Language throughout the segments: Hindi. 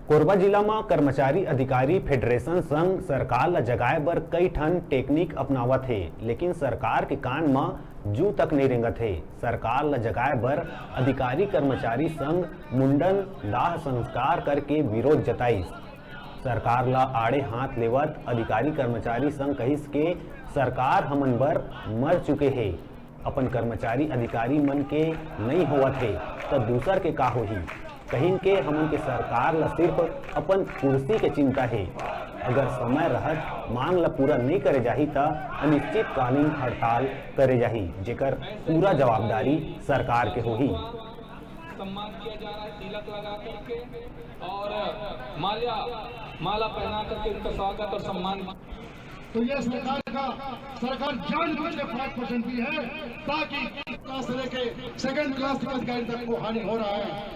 कोरबा जिला में कर्मचारी अधिकारी फेडरेशन संघ सरकार ला जगाए बर कई ठन टेक्निक अपनावत है, लेकिन सरकार के कान में जू तक नहीं रेंगत है। सरकार ला जगाए बर अधिकारी कर्मचारी संघ मुंडन दाह संस्कार करके विरोध जताइस। सरकार ला आड़े हाथ लेवत अधिकारी कर्मचारी संघ कहिस के सरकार हमन बर मर चुके हैं, अपन कर्मचारी अधिकारी मन के नहीं होवत है तो दूसर के का होही। कहीं के हमन के सरकार ला सिर्फ अपन कुर्सी के चिंता है। अगर समय रहत मांग ला पूरा नहीं करे जाही तो अनिश्चितकालीन हड़ताल करे जाही, जेकर पूरा जवाबदारी सरकार के होही। सम्मान किया जा रहा है, तिलक लगा करके और माला पहना करके उनका स्वागत और सम्मान। तो ये सरकार जानबूझ के फर्क पसंद की है ताकि क्लास से लेके सेकंड क्लास तक अधिकारी तक को हानि हो रहा है।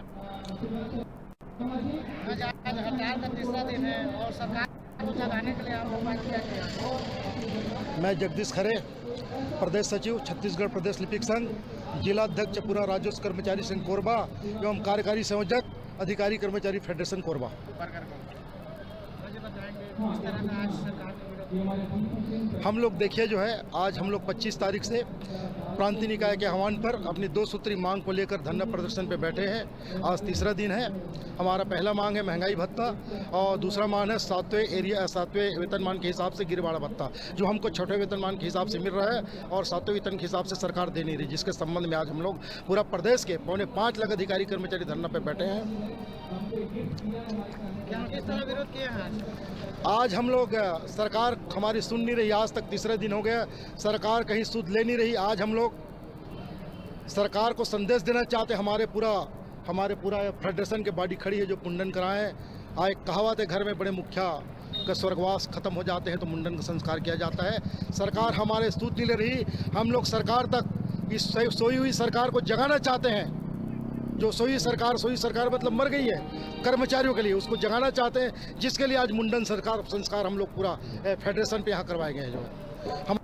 हड़ताल का तीसरा दिन है और सरकार को लगाने के लिए आप उपाय किया गया। मैं जगदीश खरे, प्रदेश सचिव छत्तीसगढ़ प्रदेश लिपिक संघ, जिला अध्यक्ष पूरा राजस्व कर्मचारी संघ कोरबा एवं कार्यकारी संयोजक अधिकारी कर्मचारी फेडरेशन कोरबा। हम लोग देखिए जो है आज हम लोग 25 तारीख से प्रांतीय निकाय के आह्वान पर अपनी 2 सूत्री मांग को लेकर धरना प्रदर्शन पे बैठे हैं। आज तीसरा दिन है। हमारा पहला मांग है महंगाई भत्ता और दूसरा मांग है 7वें वेतनमान के हिसाब से गिरवाड़ा भत्ता, जो हमको 6वें वेतनमान के हिसाब से मिल रहा है और 7वें वेतन के हिसाब से सरकार दे नहीं रही, जिसके संबंध में आज हम लोग पूरा प्रदेश के 5.25 लाख अधिकारी कर्मचारी धरना पे बैठे हैं। किस तरह विरोध किए हैं? आज हम लोग सरकार हमारी सुन नहीं रही। आज तक तीसरा दिन हो गया, सरकार कहीं सुध ले नहीं रही। आज हम लोग सरकार को संदेश देना चाहते, हमारे पूरा फेडरेशन के बॉडी खड़ी है जो मुंडन कराएं। एक कहावत है, घर में बड़े मुखिया का स्वर्गवास खत्म हो जाते हैं तो मुंडन का संस्कार किया जाता है। सरकार हमारे सुध नहीं ले रही। हम लोग सरकार तक इस सोई हुई सरकार को जगाना चाहते हैं। जो सोई सरकार मतलब मर गई है कर्मचारियों के लिए, उसको जगाना चाहते हैं, जिसके लिए आज मुंडन संस्कार हम लोग पूरा फेडरेशन पे यहाँ करवाए गए हैं। जो हम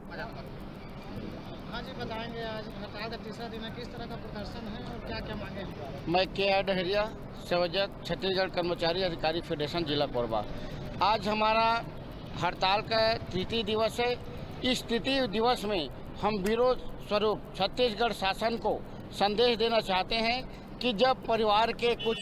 हाँ जी बताएंगे, आज हड़ताल का तीसरा दिन है, किस तरह का प्रदर्शन है और क्या क्या मांगे हैं? मैं के डहरिया, संयोजक छत्तीसगढ़ कर्मचारी अधिकारी फेडरेशन जिला कोरबा। आज हमारा हड़ताल का तृतीय दिवस है। इस तृतीय दिवस में हम विरोध स्वरूप छत्तीसगढ़ शासन को संदेश देना चाहते हैं कि जब परिवार के कुछ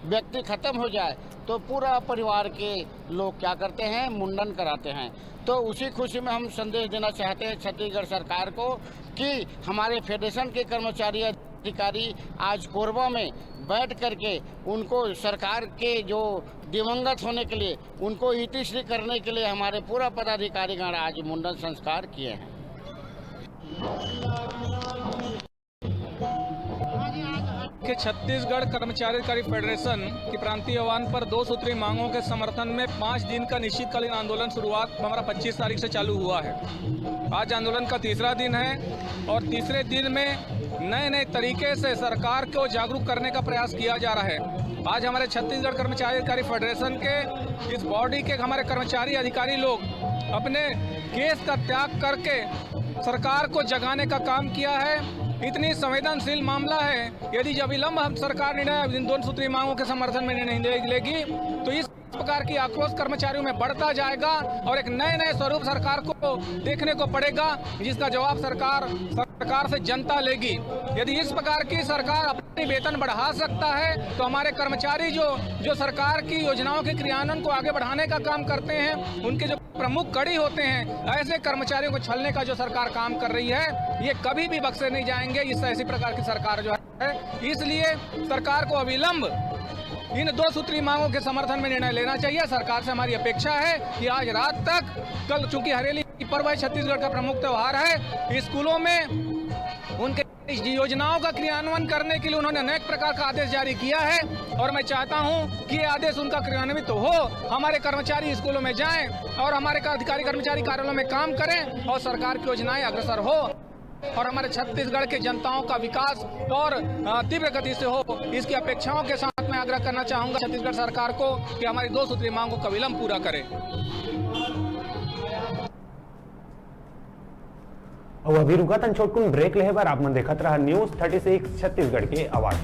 व्यक्ति खत्म हो जाए तो पूरा परिवार के लोग क्या करते हैं, मुंडन कराते हैं। तो उसी खुशी में हम संदेश देना चाहते हैं छत्तीसगढ़ सरकार को कि हमारे फेडरेशन के कर्मचारी अधिकारी आज कोरबा में बैठ करके उनको सरकार के जो दिवंगत होने के लिए उनको इतिश्री करने के लिए हमारे पूरा पदाधिकारीगण आज मुंडन संस्कार किए हैं। कि छत्तीसगढ़ कर्मचारी अधिकारी फेडरेशन की प्रांतीय आह्वान पर 2 सूत्री मांगों के समर्थन में 5 दिन का निश्चितकालीन आंदोलन शुरुआत हमारा 25 तारीख से चालू हुआ है। आज आंदोलन का तीसरा दिन है और तीसरे दिन में नए तरीके से सरकार को जागरूक करने का प्रयास किया जा रहा है। आज हमारे छत्तीसगढ़ कर्मचारी अधिकारी फेडरेशन के इस बॉडी के हमारे कर्मचारी अधिकारी लोग अपने केस का त्याग करके सरकार को जगाने का काम किया है। इतनी संवेदनशील मामला है, यदि अविलंब हम सरकार निर्णय इन 2 सूत्री मांगों के समर्थन में नहीं लेगी तो इस प्रकार की आक्रोश कर्मचारियों में बढ़ता जाएगा और एक नए स्वरूप सरकार को देखने को पड़ेगा, जिसका जवाब सरकार से जनता लेगी। यदि इस प्रकार की सरकार अपनी वेतन बढ़ा सकता है तो हमारे कर्मचारी जो सरकार की योजनाओं के क्रियान्वयन को आगे बढ़ाने का काम करते हैं, उनके जो प्रमुख कड़ी होते हैं, ऐसे कर्मचारियों को छलने का जो सरकार काम कर रही है, ये कभी भी बख्शे नहीं जाएंगे। इस ऐसी प्रकार की सरकार जो है, इसलिए सरकार को अविलंब इन 2 सूत्री मांगों के समर्थन में निर्णय लेना चाहिए। सरकार से हमारी अपेक्षा है कि आज रात तक, कल चूंकि हरेली पर्व है, छत्तीसगढ़ का प्रमुख त्यौहार है, स्कूलों में उनके योजनाओं का क्रियान्वयन करने के लिए उन्होंने अनेक प्रकार का आदेश जारी किया है और मैं चाहता हूं कि ये आदेश उनका क्रियान्वित हो। हमारे कर्मचारी स्कूलों में जाएं और हमारे अधिकारी कर्मचारी कार्यालयों में काम करें और सरकार की योजनाएं अग्रसर हो और हमारे छत्तीसगढ़ के जनताओं का विकास और तीव्र गति से हो। इसकी अपेक्षाओं के साथ मैं आग्रह करना चाहूंगा छत्तीसगढ़ सरकार को कि हमारी 2 सूत्री मांगों का विलंब पूरा करे। और अभी रुका तन छोटकुन ब्रेक लेहे बार आप मन देखत रहा न्यूज़ 36 छत्तीसगढ़ के आवाज।